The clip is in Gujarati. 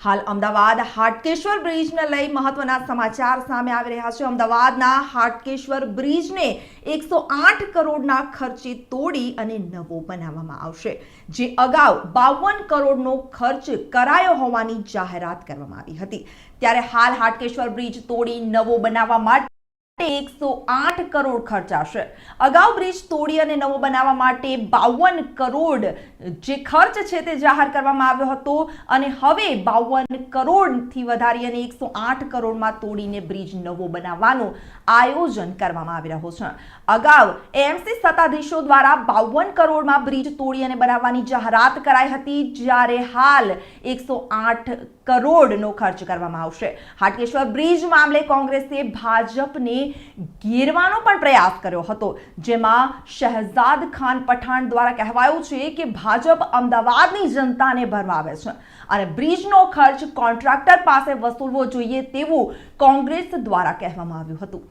હાલ અમદાવાદ હાટકેશ્વર બ્રિજને લઈ મહત્વના સમાચાર સામે આવી રહ્યા છે। અમદાવાદના હાટકેશ્વર બ્રિજને 108 કરોડના ખર્ચે તોડી અને નવો બનાવવામાં આવશે, જે અગાઉ 52 કરોડનો ખર્ચ કરાયો હોવાની જાહેરાત કરવામાં આવી હતી। ત્યારે હાલ હાટકેશ્વર બ્રિજ તોડી નવો બનાવવા માટે 108 કરોડ ખર્ચાશે। અગાઉ બ્રિજ તોડી અને નવો બનાવવા માટે 52 કરોડ જે ખર્ચ છે તે જાહેર કરવામાં આવ્યો હતો અને હવે 52 કરોડથી વધારી અને 108 કરોડમાં તોડીને બ્રિજ નવો બનાવવાનું આયોજન કરવામાં આવી રહ્યું છે। અગાઉ એએમસી સત્તાધીશો દ્વારા 52 કરોડમાં બ્રિજ તોડી અને બનાવવાની જાહેરાત કરાઈ હતી, જ્યારે હાલ 108 કરોડનો ખર્ચ કરવામાં આવશે। હાટકેશ્વર બ્રિજ મામલે કોંગ્રેસે ભાજપને ઘેરવાનો પણ પ્રયાસ કર્યો હતો, જેમાં શહેજાદ ખાન પઠાણ દ્વારા કહેવાયું છે કે ભાજપ અમદાવાદની જનતાને ભરમાવે છે અને બ્રિજનો ખર્ચ કોન્ટ્રાક્ટર પાસે વસૂલવો જોઈએ તેવું કોંગ્રેસ દ્વારા કહેવામાં આવ્યું હતું।